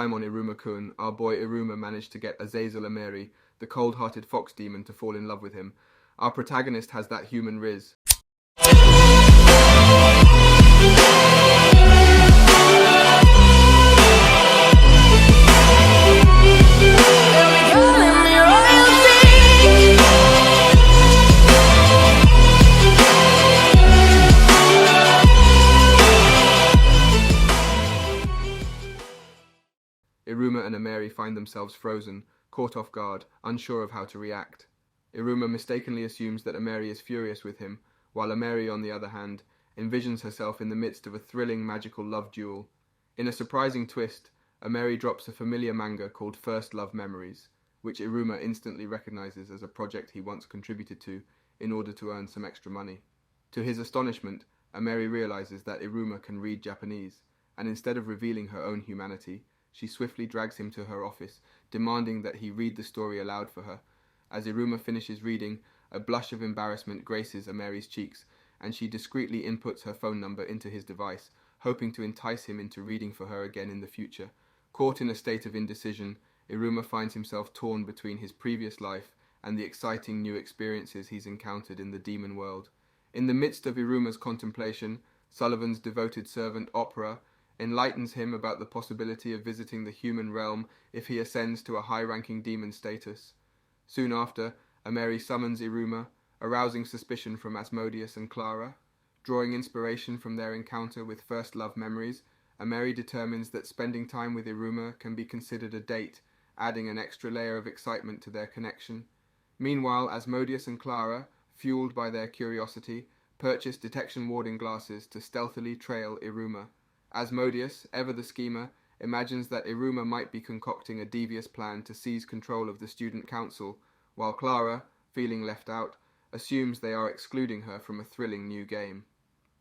Time on Iruma-kun, our boy Iruma managed to get Azazel Ameri, the cold-hearted fox demon, to fall in love with him. Our protagonist has that human riz. Iruma and Ameri find themselves frozen, caught off guard, unsure of how to react. Iruma mistakenly assumes that Ameri is furious with him, while Ameri, on the other hand, envisions herself in the midst of a thrilling magical love duel. In a surprising twist, Ameri drops a familiar manga called First Love Memories, which Iruma instantly recognizes as a project he once contributed to in order to earn some extra money. To his astonishment, Ameri realizes that Iruma can read Japanese, and instead of revealing her own humanity, she swiftly drags him to her office, demanding that he read the story aloud for her. As Iruma finishes reading, a blush of embarrassment graces Ameri's cheeks, and she discreetly inputs her phone number into his device, hoping to entice him into reading for her again in the future. Caught in a state of indecision, Iruma finds himself torn between his previous life and the exciting new experiences he's encountered in the demon world. In the midst of Iruma's contemplation, Sullivan's devoted servant Opera enlightens him about the possibility of visiting the human realm if he ascends to a high-ranking demon status. Soon after, Ameri summons Iruma, arousing suspicion from Asmodeus and Clara. Drawing inspiration from their encounter with First Love Memories, Ameri determines that spending time with Iruma can be considered a date, adding an extra layer of excitement to their connection. Meanwhile, Asmodeus and Clara, fueled by their curiosity, purchase detection warding glasses to stealthily trail Iruma. Asmodeus, ever the schemer, imagines that Iruma might be concocting a devious plan to seize control of the student council, while Clara, feeling left out, assumes they are excluding her from a thrilling new game.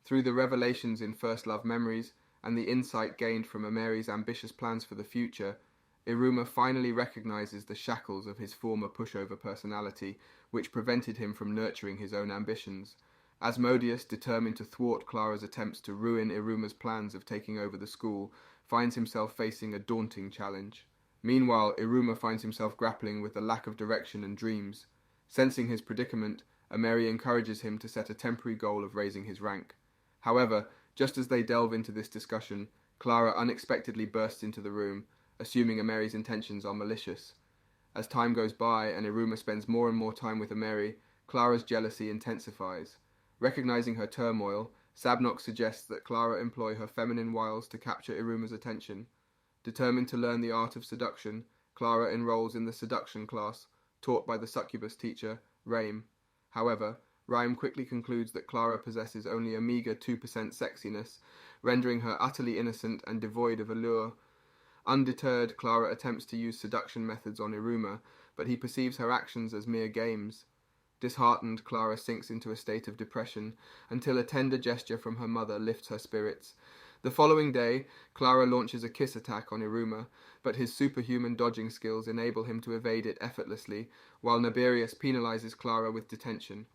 Through the revelations in First Love Memories and the insight gained from Ameri's ambitious plans for the future, Iruma finally recognizes the shackles of his former pushover personality, which prevented him from nurturing his own ambitions. Asmodeus, determined to thwart Clara's attempts to ruin Iruma's plans of taking over the school, finds himself facing a daunting challenge. Meanwhile, Iruma finds himself grappling with the lack of direction and dreams. Sensing his predicament, Ameri encourages him to set a temporary goal of raising his rank. However, just as they delve into this discussion, Clara unexpectedly bursts into the room, assuming Ameri's intentions are malicious. As time goes by and Iruma spends more and more time with Ameri, Clara's jealousy intensifies. Recognizing her turmoil, Sabnok suggests that Clara employ her feminine wiles to capture Iruma's attention. Determined to learn the art of seduction, Clara enrolls in the seduction class, taught by the succubus teacher, Raim. However, Raim quickly concludes that Clara possesses only a meager 2% sexiness, rendering her utterly innocent and devoid of allure. Undeterred, Clara attempts to use seduction methods on Iruma, but he perceives her actions as mere games. Disheartened, Clara sinks into a state of depression, until a tender gesture from her mother lifts her spirits. The following day, Clara launches a kiss attack on Iruma, but his superhuman dodging skills enable him to evade it effortlessly, while Naberius penalizes Clara with detention.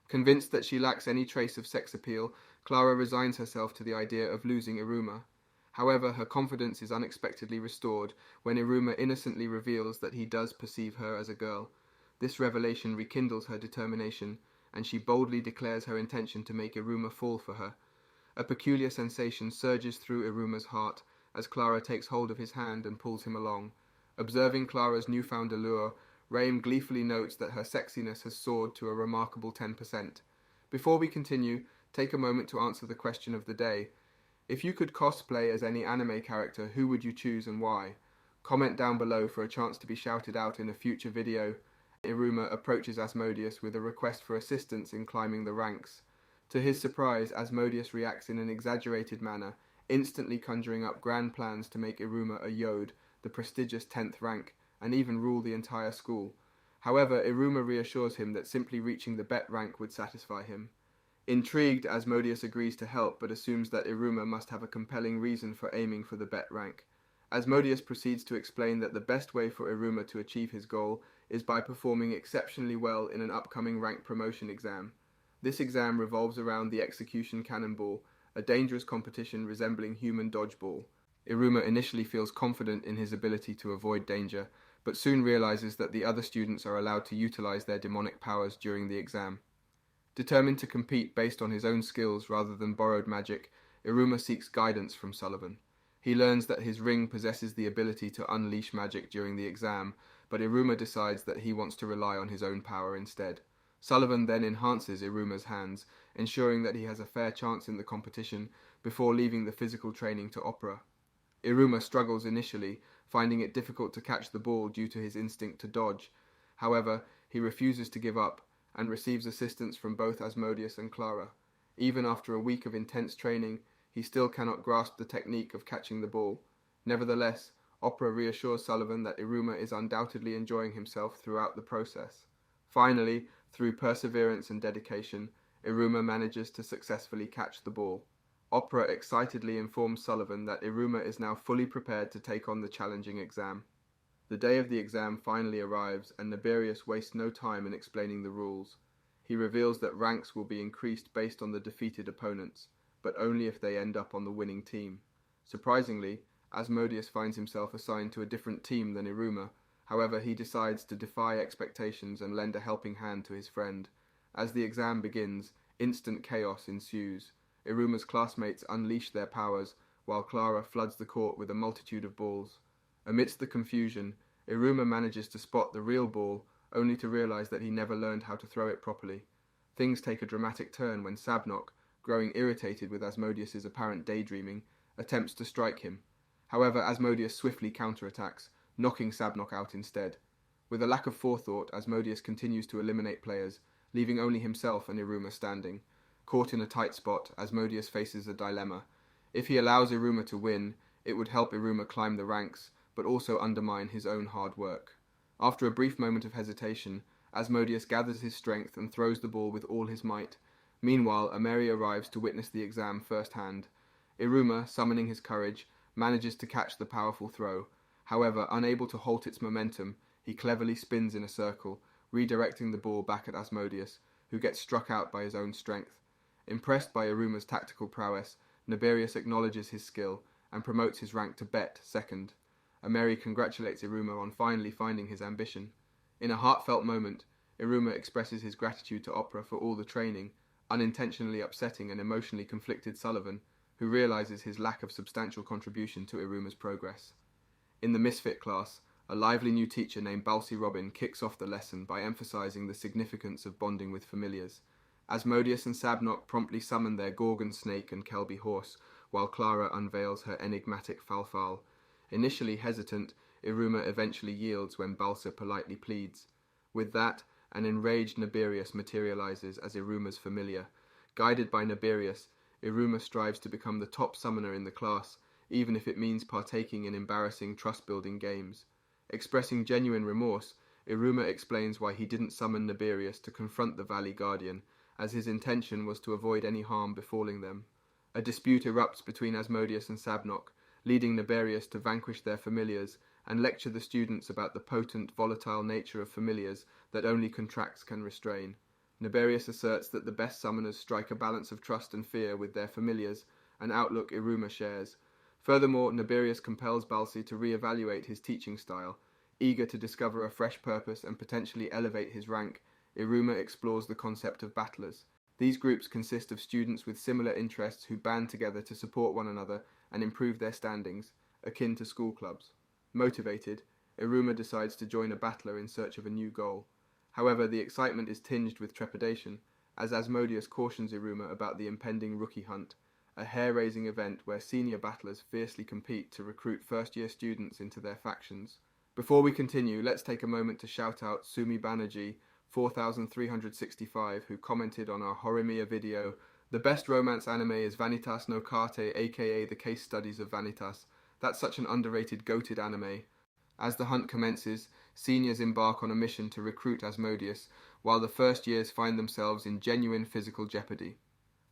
Convinced that she lacks any trace of sex appeal, Clara resigns herself to the idea of losing Iruma. However, her confidence is unexpectedly restored when Iruma innocently reveals that he does perceive her as a girl. This revelation rekindles her determination, and she boldly declares her intention to make Iruma fall for her. A peculiar sensation surges through Iruma's heart as Clara takes hold of his hand and pulls him along. Observing Clara's newfound allure, Raim gleefully notes that her sexiness has soared to a remarkable 10%. Before we continue, take a moment to answer the question of the day. If you could cosplay as any anime character, who would you choose and why? Comment down below for a chance to be shouted out in a future video. Iruma approaches Asmodeus with a request for assistance in climbing the ranks. To his surprise, Asmodeus reacts in an exaggerated manner, instantly conjuring up grand plans to make Iruma a Yode, the prestigious 10th rank, and even rule the entire school. However, Iruma reassures him that simply reaching the Bet rank would satisfy him. Intrigued, Asmodeus agrees to help, but assumes that Iruma must have a compelling reason for aiming for the Bet rank. Asmodeus proceeds to explain that the best way for Iruma to achieve his goal is by performing exceptionally well in an upcoming rank promotion exam. This exam revolves around the execution cannonball, a dangerous competition resembling human dodgeball. Iruma initially feels confident in his ability to avoid danger, but soon realizes that the other students are allowed to utilize their demonic powers during the exam. Determined to compete based on his own skills rather than borrowed magic, Iruma seeks guidance from Sullivan. He learns that his ring possesses the ability to unleash magic during the exam, but Iruma decides that he wants to rely on his own power instead. Sullivan then enhances Iruma's hands, ensuring that he has a fair chance in the competition before leaving the physical training to Opera. Iruma struggles initially, finding it difficult to catch the ball due to his instinct to dodge. However, he refuses to give up and receives assistance from both Asmodeus and Clara. Even after a week of intense training, he still cannot grasp the technique of catching the ball. Nevertheless, Opera reassures Sullivan that Iruma is undoubtedly enjoying himself throughout the process. Finally, through perseverance and dedication, Iruma manages to successfully catch the ball. Opera excitedly informs Sullivan that Iruma is now fully prepared to take on the challenging exam. The day of the exam finally arrives, and Niberius wastes no time in explaining the rules. He reveals that ranks will be increased based on the defeated opponents, but only if they end up on the winning team. Surprisingly, Asmodeus finds himself assigned to a different team than Iruma. However, he decides to defy expectations and lend a helping hand to his friend. As the exam begins, instant chaos ensues. Iruma's classmates unleash their powers, while Clara floods the court with a multitude of balls. Amidst the confusion, Iruma manages to spot the real ball, only to realize that he never learned how to throw it properly. Things take a dramatic turn when Sabnok, growing irritated with Asmodeus's apparent daydreaming, attempts to strike him. However, Asmodeus swiftly counterattacks, knocking Sabnok out instead. With a lack of forethought, Asmodeus continues to eliminate players, leaving only himself and Iruma standing. Caught in a tight spot, Asmodeus faces a dilemma. If he allows Iruma to win, it would help Iruma climb the ranks, but also undermine his own hard work. After a brief moment of hesitation, Asmodeus gathers his strength and throws the ball with all his might. Meanwhile, Ameri arrives to witness the exam firsthand. Iruma, summoning his courage, manages to catch the powerful throw. However, unable to halt its momentum, he cleverly spins in a circle, redirecting the ball back at Asmodeus, who gets struck out by his own strength. Impressed by Iruma's tactical prowess, Niberius acknowledges his skill and promotes his rank to Bet, second. Ameri congratulates Iruma on finally finding his ambition. In a heartfelt moment, Iruma expresses his gratitude to Opera for all the training, unintentionally upsetting an emotionally conflicted Sullivan, who realizes his lack of substantial contribution to Iruma's progress. In the Misfit class, a lively new teacher named Balsi Robin kicks off the lesson by emphasizing the significance of bonding with familiars. Asmodeus and Sabnok promptly summon their Gorgon snake and Kelby horse, while Clara unveils her enigmatic Falfal. Initially hesitant, Iruma eventually yields when Balsa politely pleads. With that, an enraged Niberius materializes as Iruma's familiar. Guided by Niberius, Iruma strives to become the top summoner in the class, even if it means partaking in embarrassing trust-building games. Expressing genuine remorse, Iruma explains why he didn't summon Niberius to confront the Valley Guardian, as his intention was to avoid any harm befalling them. A dispute erupts between Asmodeus and Sabnok, leading Niberius to vanquish their familiars and lecture the students about the potent, volatile nature of familiars that only contracts can restrain. Niberius asserts that the best summoners strike a balance of trust and fear with their familiars, an outlook Iruma shares. Furthermore, Niberius compels Balsi to re-evaluate his teaching style. Eager to discover a fresh purpose and potentially elevate his rank, Iruma explores the concept of battlers. These groups consist of students with similar interests who band together to support one another and improve their standings, akin to school clubs. Motivated, Iruma decides to join a battler in search of a new goal. However, the excitement is tinged with trepidation, as Asmodeus cautions Iruma about the impending rookie hunt, a hair-raising event where senior battlers fiercely compete to recruit first-year students into their factions. Before we continue, let's take a moment to shout out Sumi Banerjee, 4365, who commented on our Horimiya video. The best romance anime is Vanitas no Kate, aka the case studies of Vanitas. That's such an underrated, goated anime. As the hunt commences, seniors embark on a mission to recruit Asmodeus, while the first years find themselves in genuine physical jeopardy.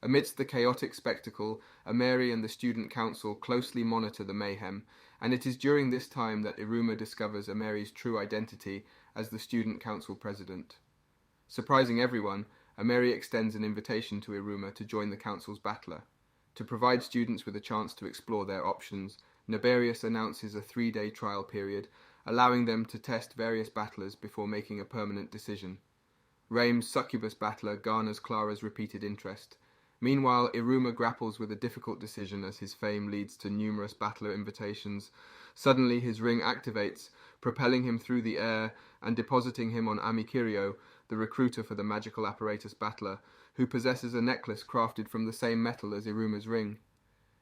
Amidst the chaotic spectacle, Ameri and the student council closely monitor the mayhem, and it is during this time that Iruma discovers Ameri's true identity as the student council president. Surprising everyone, Ameri extends an invitation to Iruma to join the council's battler. To provide students with a chance to explore their options, Naberius announces a 3-day trial period, allowing them to test various battlers before making a permanent decision. Reims' succubus battler garners Clara's repeated interest. Meanwhile, Iruma grapples with a difficult decision as his fame leads to numerous battler invitations. Suddenly, his ring activates, propelling him through the air and depositing him on Amikiryo, the recruiter for the magical apparatus battler, who possesses a necklace crafted from the same metal as Iruma's ring.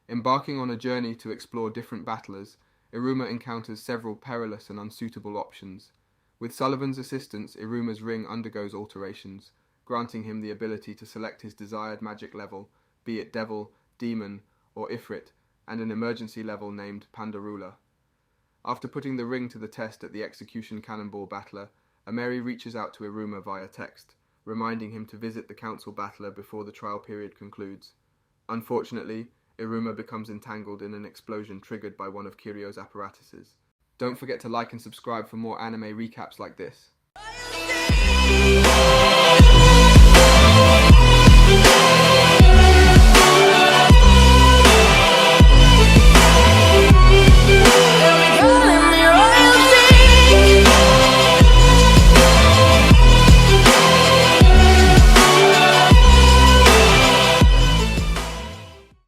Embarking on a journey to explore different battlers, Iruma encounters several perilous and unsuitable options. With Sullivan's assistance, Iruma's ring undergoes alterations, granting him the ability to select his desired magic level, be it Devil, Demon, or Ifrit, and an emergency level named Pandarula. After putting the ring to the test at the Execution Cannonball battler, Ameri reaches out to Iruma via text, reminding him to visit the council battler before the trial period concludes. Unfortunately, Iruma becomes entangled in an explosion triggered by one of Kiryo's apparatuses. Don't forget to like and subscribe for more anime recaps like this.